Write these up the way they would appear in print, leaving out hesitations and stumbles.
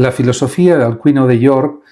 La filosofía de Alcuino de York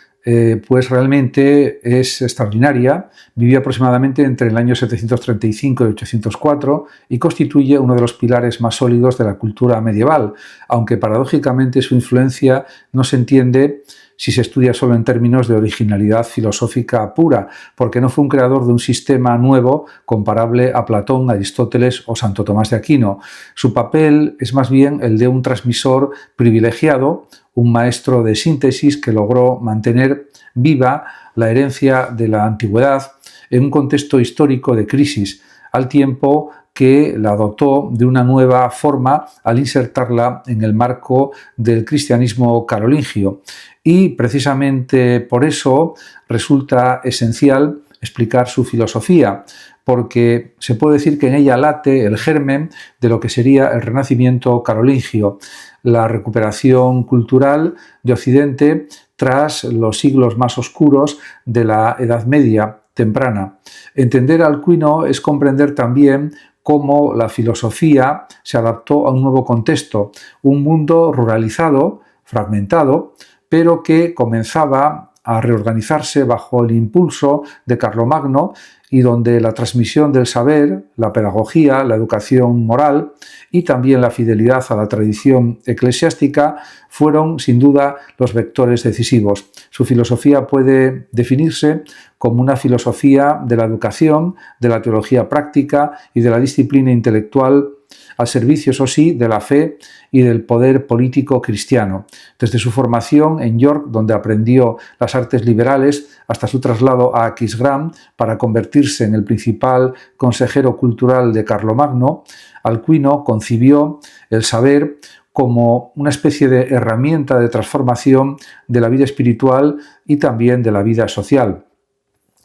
pues realmente es extraordinaria. Vivió aproximadamente entre el año 735 y 804 y constituye uno de los pilares más sólidos de la cultura medieval, aunque paradójicamente su influencia no se entiende si se estudia solo en términos de originalidad filosófica pura, porque no fue un creador de un sistema nuevo comparable a Platón, Aristóteles o Santo Tomás de Aquino. Su papel es más bien el de un transmisor privilegiado, un maestro de síntesis que logró mantener viva la herencia de la antigüedad en un contexto histórico de crisis, al tiempo que la dotó de una nueva forma al insertarla en el marco del cristianismo carolingio. Y precisamente por eso resulta esencial explicar su filosofía, porque se puede decir que en ella late el germen de lo que sería el Renacimiento carolingio, la recuperación cultural de Occidente tras los siglos más oscuros de la Edad Media temprana. Entender a Alcuino es comprender también cómo la filosofía se adaptó a un nuevo contexto, un mundo ruralizado, fragmentado, pero que comenzaba a reorganizarse bajo el impulso de Carlomagno y donde la transmisión del saber, la pedagogía, la educación moral y también la fidelidad a la tradición eclesiástica fueron sin duda los vectores decisivos. Su filosofía puede definirse como una filosofía de la educación, de la teología práctica y de la disciplina intelectual al servicio, eso sí, de la fe y del poder político cristiano. Desde su formación en York, donde aprendió las artes liberales, hasta su traslado a Aquisgrán para convertirse en el principal consejero cultural de Carlomagno, Alcuino concibió el saber como una especie de herramienta de transformación de la vida espiritual y también de la vida social.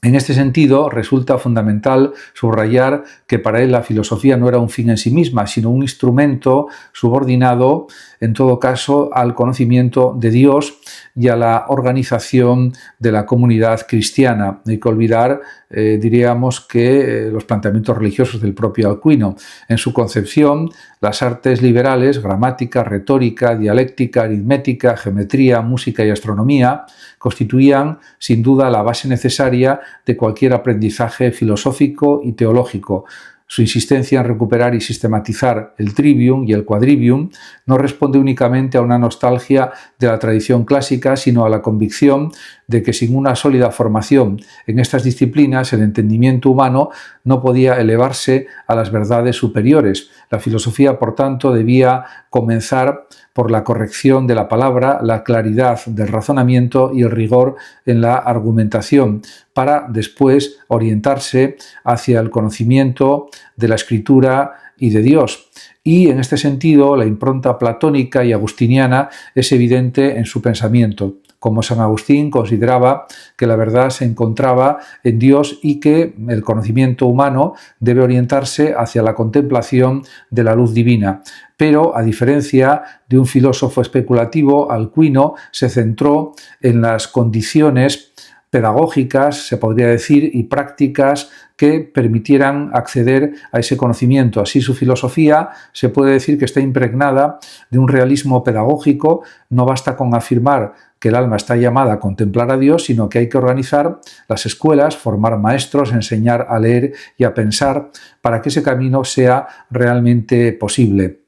En este sentido, resulta fundamental subrayar que para él la filosofía no era un fin en sí misma, sino un instrumento subordinado, en todo caso, al conocimiento de Dios y a la organización de la comunidad cristiana. No hay que olvidar, diríamos, que los planteamientos religiosos del propio Alcuino. En su concepción, las artes liberales, gramática, retórica, dialéctica, aritmética, geometría, música y astronomía, constituían sin duda la base necesaria de cualquier aprendizaje filosófico y teológico. Su insistencia en recuperar y sistematizar el trivium y el quadrivium no responde únicamente a una nostalgia de la tradición clásica, sino a la convicción de que sin una sólida formación en estas disciplinas el entendimiento humano no podía elevarse a las verdades superiores. La filosofía, por tanto, debía comenzar por la corrección de la palabra, la claridad del razonamiento y el rigor en la argumentación, para después orientarse hacia el conocimiento de la escritura y de Dios. Y en este sentido, la impronta platónica y agustiniana es evidente en su pensamiento. Como San Agustín consideraba que la verdad se encontraba en Dios y que el conocimiento humano debe orientarse hacia la contemplación de la luz divina. Pero, a diferencia de un filósofo especulativo, Alcuino se centró en las condiciones pedagógicas, se podría decir, y prácticas que permitieran acceder a ese conocimiento. Así, su filosofía se puede decir que está impregnada de un realismo pedagógico. No basta con afirmar que el alma está llamada a contemplar a Dios, sino que hay que organizar las escuelas, formar maestros, enseñar a leer y a pensar para que ese camino sea realmente posible.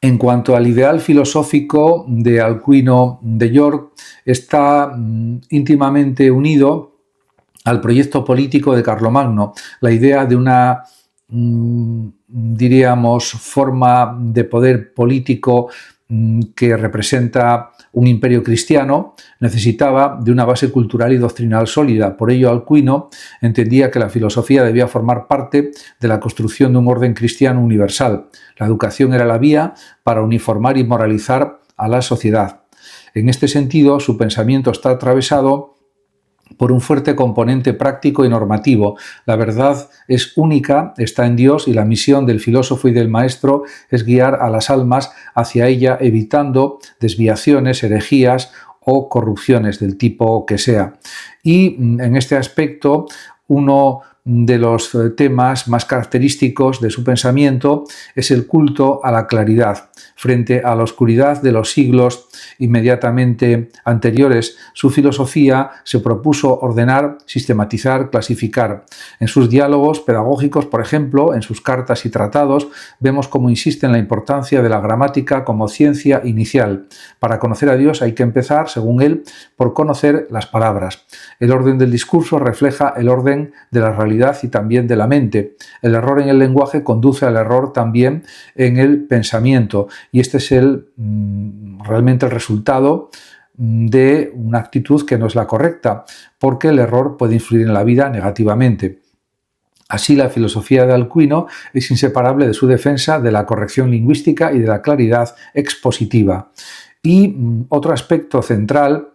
En cuanto al ideal filosófico de Alcuino de York, está íntimamente unido al proyecto político de Carlomagno, la idea de una, diríamos, forma de poder político que representa un imperio cristiano, necesitaba de una base cultural y doctrinal sólida. Por ello, Alcuino entendía que la filosofía debía formar parte de la construcción de un orden cristiano universal. La educación era la vía para uniformar y moralizar a la sociedad. En este sentido, su pensamiento está atravesado por un fuerte componente práctico y normativo. La verdad es única, está en Dios, y la misión del filósofo y del maestro es guiar a las almas hacia ella, evitando desviaciones, herejías o corrupciones del tipo que sea. Y en este aspecto uno de los temas más característicos de su pensamiento es el culto a la claridad. Frente a la oscuridad de los siglos inmediatamente anteriores, su filosofía se propuso ordenar, sistematizar, clasificar. En sus diálogos pedagógicos, por ejemplo, en sus cartas y tratados, vemos cómo insiste en la importancia de la gramática como ciencia inicial. Para conocer a Dios hay que empezar, según él, por conocer las palabras. El orden del discurso refleja el orden de la realidad y también de la mente. El error en el lenguaje conduce al error también en el pensamiento, y este es realmente el resultado de una actitud que no es la correcta, porque el error puede influir en la vida negativamente. Así, la filosofía de Alcuino es inseparable de su defensa de la corrección lingüística y de la claridad expositiva. Y otro aspecto central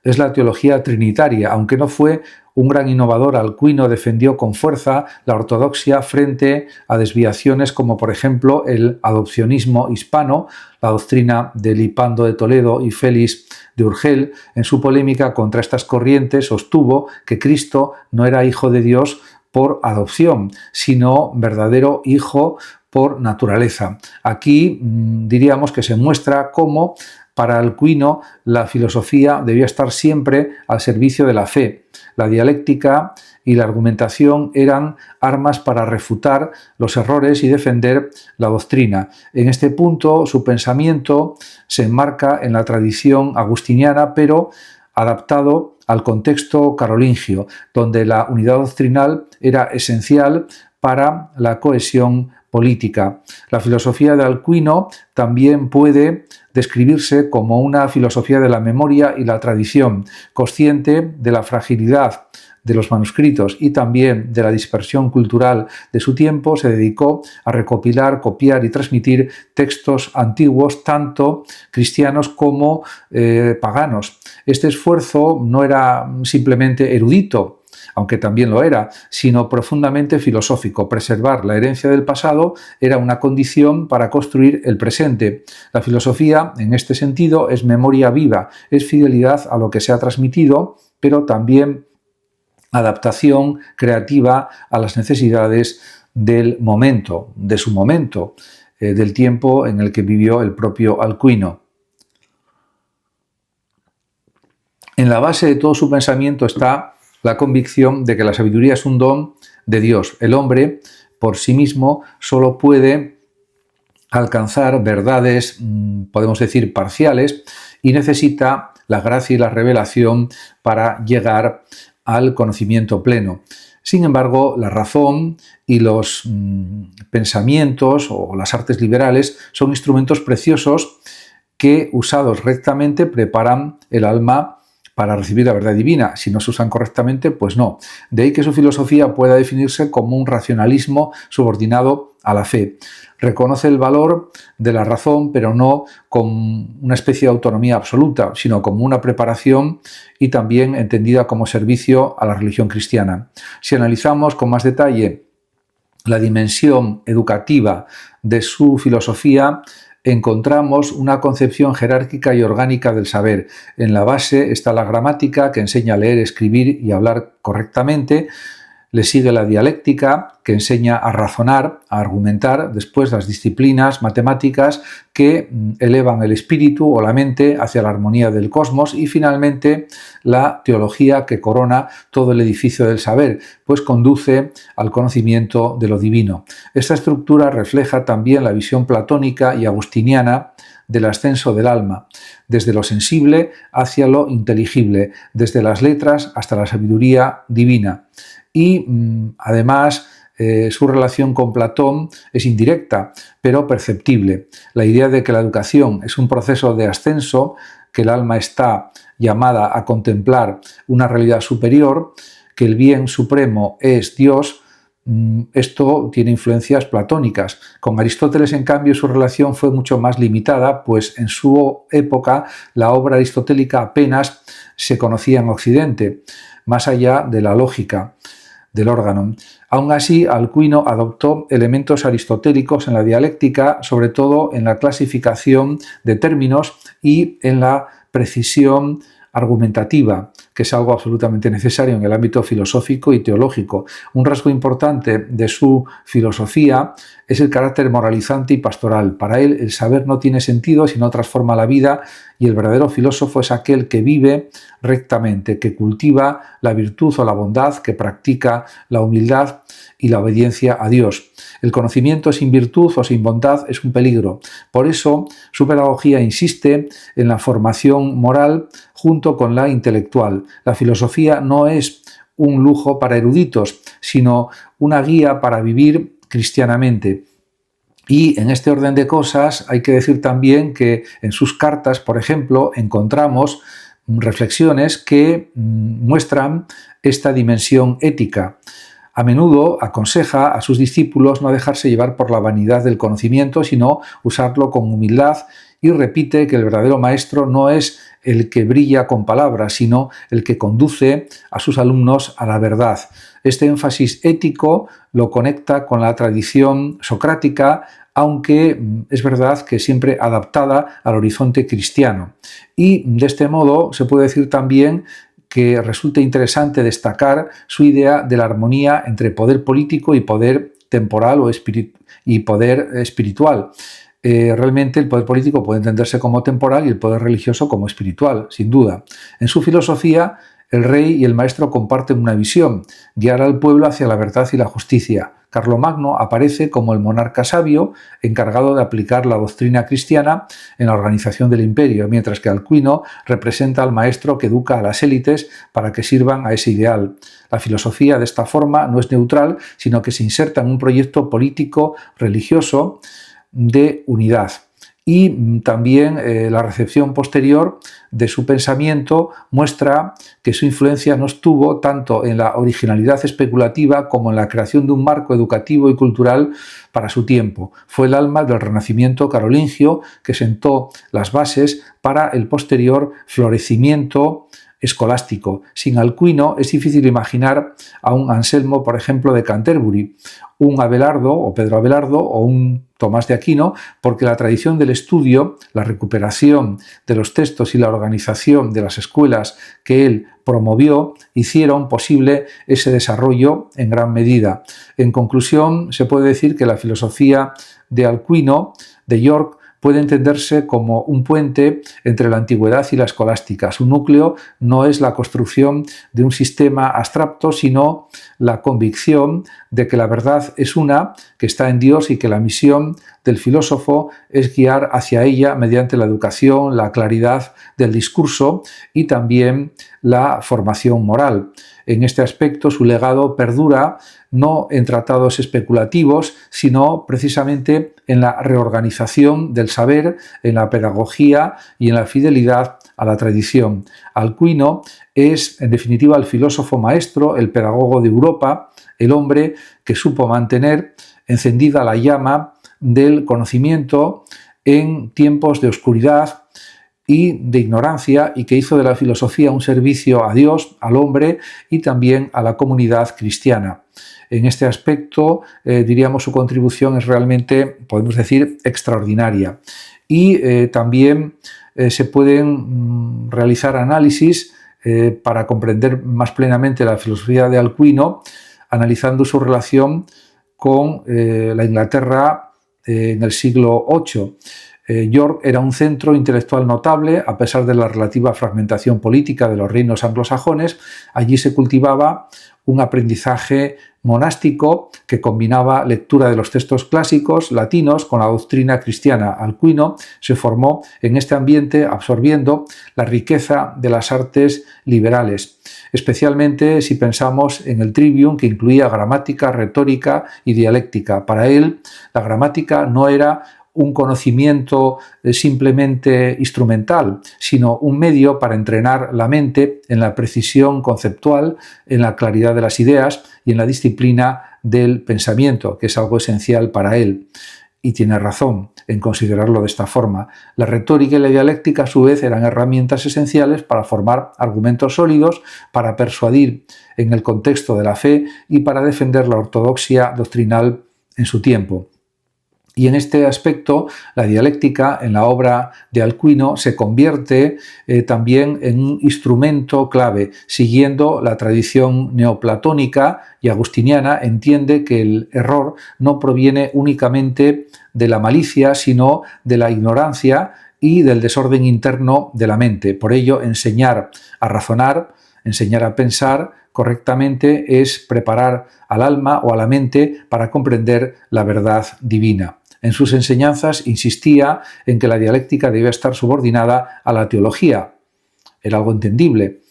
es la teología trinitaria. Aunque no fue un gran innovador, Alcuino defendió con fuerza la ortodoxia frente a desviaciones como, por ejemplo, el adopcionismo hispano, la doctrina de Lipando de Toledo y Félix de Urgel. En su polémica contra estas corrientes sostuvo que Cristo no era hijo de Dios por adopción, sino verdadero hijo por naturaleza. Aquí diríamos que se muestra cómo para Alcuino la filosofía debía estar siempre al servicio de la fe. La dialéctica y la argumentación eran armas para refutar los errores y defender la doctrina. En este punto, su pensamiento se enmarca en la tradición agustiniana, pero adaptado al contexto carolingio, donde la unidad doctrinal era esencial para la cohesión política. La filosofía de Alcuino también puede describirse como una filosofía de la memoria y la tradición, consciente de la fragilidad de los manuscritos y también de la dispersión cultural de su tiempo. Se dedicó a recopilar, copiar y transmitir textos antiguos, tanto cristianos como paganos. Este esfuerzo no era simplemente erudito, aunque también lo era, sino profundamente filosófico. Preservar la herencia del pasado era una condición para construir el presente. La filosofía, en este sentido, es memoria viva, es fidelidad a lo que se ha transmitido, pero también adaptación creativa a las necesidades del momento, de su momento, del tiempo en el que vivió el propio Alcuino. En la base de todo su pensamiento está la convicción de que la sabiduría es un don de Dios. El hombre, por sí mismo, solo puede alcanzar verdades, podemos decir, parciales, y necesita la gracia y la revelación para llegar al conocimiento pleno. Sin embargo, la razón y los pensamientos o las artes liberales son instrumentos preciosos que, usados rectamente, preparan el alma para recibir la verdad divina. Si no se usan correctamente, pues no. De ahí que su filosofía pueda definirse como un racionalismo subordinado a la fe. Reconoce el valor de la razón, pero no como una especie de autonomía absoluta, sino como una preparación y también entendida como servicio a la religión cristiana. Si analizamos con más detalle la dimensión educativa de su filosofía, encontramos una concepción jerárquica y orgánica del saber. En la base está la gramática, que enseña a leer, escribir y hablar correctamente. Le sigue la dialéctica, que enseña a razonar, a argumentar. Después las disciplinas matemáticas, que elevan el espíritu o la mente hacia la armonía del cosmos. Y finalmente la teología, que corona todo el edificio del saber, pues conduce al conocimiento de lo divino. Esta estructura refleja también la visión platónica y agustiniana del ascenso del alma, desde lo sensible hacia lo inteligible, desde las letras hasta la sabiduría divina. Y además su relación con Platón es indirecta, pero perceptible. La idea de que la educación es un proceso de ascenso, que el alma está llamada a contemplar una realidad superior, que el bien supremo es Dios, esto tiene influencias platónicas. Con Aristóteles, en cambio, su relación fue mucho más limitada, pues en su época la obra aristotélica apenas se conocía en Occidente, más allá de la lógica del órgano. Aún así, Alcuino adoptó elementos aristotélicos en la dialéctica, sobre todo en la clasificación de términos y en la precisión argumentativa, que es algo absolutamente necesario en el ámbito filosófico y teológico. Un rasgo importante de su filosofía es el carácter moralizante y pastoral. Para él, el saber no tiene sentido si no transforma la vida, y el verdadero filósofo es aquel que vive rectamente, que cultiva la virtud o la bondad, que practica la humildad y la obediencia a Dios. El conocimiento sin virtud o sin bondad es un peligro. Por eso, su pedagogía insiste en la formación moral junto con la intelectual. La filosofía no es un lujo para eruditos, sino una guía para vivir cristianamente. Y en este orden de cosas hay que decir también que en sus cartas, por ejemplo, encontramos reflexiones que muestran esta dimensión ética. A menudo aconseja a sus discípulos no dejarse llevar por la vanidad del conocimiento, sino usarlo con humildad, y repite que el verdadero maestro no es el que brilla con palabras, sino el que conduce a sus alumnos a la verdad. Este énfasis ético lo conecta con la tradición socrática, aunque es verdad que siempre adaptada al horizonte cristiano. Y de este modo se puede decir también que resulta interesante destacar su idea de la armonía entre poder político y poder temporal y poder espiritual. Realmente el poder político puede entenderse como temporal y el poder religioso como espiritual, sin duda. En su filosofía, el rey y el maestro comparten una visión: guiar al pueblo hacia la verdad y la justicia. Carlomagno aparece como el monarca sabio encargado de aplicar la doctrina cristiana en la organización del imperio, mientras que Alcuino representa al maestro que educa a las élites para que sirvan a ese ideal. La filosofía de esta forma no es neutral, sino que se inserta en un proyecto político religioso de unidad. Y también la recepción posterior de su pensamiento muestra que su influencia no estuvo tanto en la originalidad especulativa como en la creación de un marco educativo y cultural para su tiempo. Fue el alma del Renacimiento carolingio que sentó las bases para el posterior florecimiento escolástico. Sin Alcuino es difícil imaginar a un Anselmo, por ejemplo, de Canterbury, un Abelardo o Pedro Abelardo o un Tomás de Aquino, porque la tradición del estudio, la recuperación de los textos y la organización de las escuelas que él promovió hicieron posible ese desarrollo en gran medida. En conclusión, se puede decir que la filosofía de Alcuino, de York, puede entenderse como un puente entre la antigüedad y la escolástica. Su núcleo no es la construcción de un sistema abstracto, sino la convicción de que la verdad es una, que está en Dios, y que la misión del filósofo es guiar hacia ella mediante la educación, la claridad del discurso y también la formación moral. En este aspecto, su legado perdura no en tratados especulativos, sino precisamente en la reorganización del saber, en la pedagogía y en la fidelidad a la tradición. Alcuino es, en definitiva, el filósofo maestro, el pedagogo de Europa, el hombre que supo mantener encendida la llama del conocimiento en tiempos de oscuridad y de ignorancia, y que hizo de la filosofía un servicio a Dios, al hombre y también a la comunidad cristiana. En este aspecto, diríamos, su contribución es realmente, podemos decir, extraordinaria. Y también se pueden realizar análisis para comprender más plenamente la filosofía de Alcuino, analizando su relación con la Inglaterra en el siglo VIII. York era un centro intelectual notable, a pesar de la relativa fragmentación política de los reinos anglosajones. Allí se cultivaba un aprendizaje monástico que combinaba lectura de los textos clásicos latinos con la doctrina cristiana. Alcuino se formó en este ambiente absorbiendo la riqueza de las artes liberales, especialmente si pensamos en el Trivium, que incluía gramática, retórica y dialéctica. Para él, la gramática no era un conocimiento simplemente instrumental, sino un medio para entrenar la mente en la precisión conceptual, en la claridad de las ideas y en la disciplina del pensamiento, que es algo esencial para él. Y tiene razón en considerarlo de esta forma. La retórica y la dialéctica, a su vez, eran herramientas esenciales para formar argumentos sólidos, para persuadir en el contexto de la fe y para defender la ortodoxia doctrinal en su tiempo. Y en este aspecto, la dialéctica en la obra de Alcuino se convierte también en un instrumento clave. Siguiendo la tradición neoplatónica y agustiniana, entiende que el error no proviene únicamente de la malicia, sino de la ignorancia y del desorden interno de la mente. Por ello, enseñar a razonar, enseñar a pensar correctamente es preparar al alma o a la mente para comprender la verdad divina. En sus enseñanzas insistía en que la dialéctica debía estar subordinada a la teología, era algo entendible,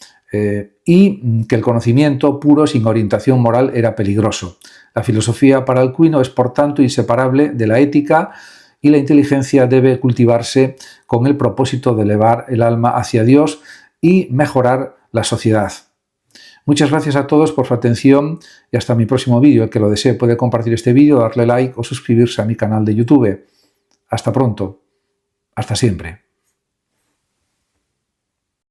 y que el conocimiento puro sin orientación moral era peligroso. La filosofía para Alcuino es, por tanto, inseparable de la ética y la inteligencia debe cultivarse con el propósito de elevar el alma hacia Dios y mejorar la sociedad. Muchas gracias a todos por su atención y hasta mi próximo vídeo. El que lo desee puede compartir este vídeo, darle like o suscribirse a mi canal de YouTube. Hasta pronto. Hasta siempre.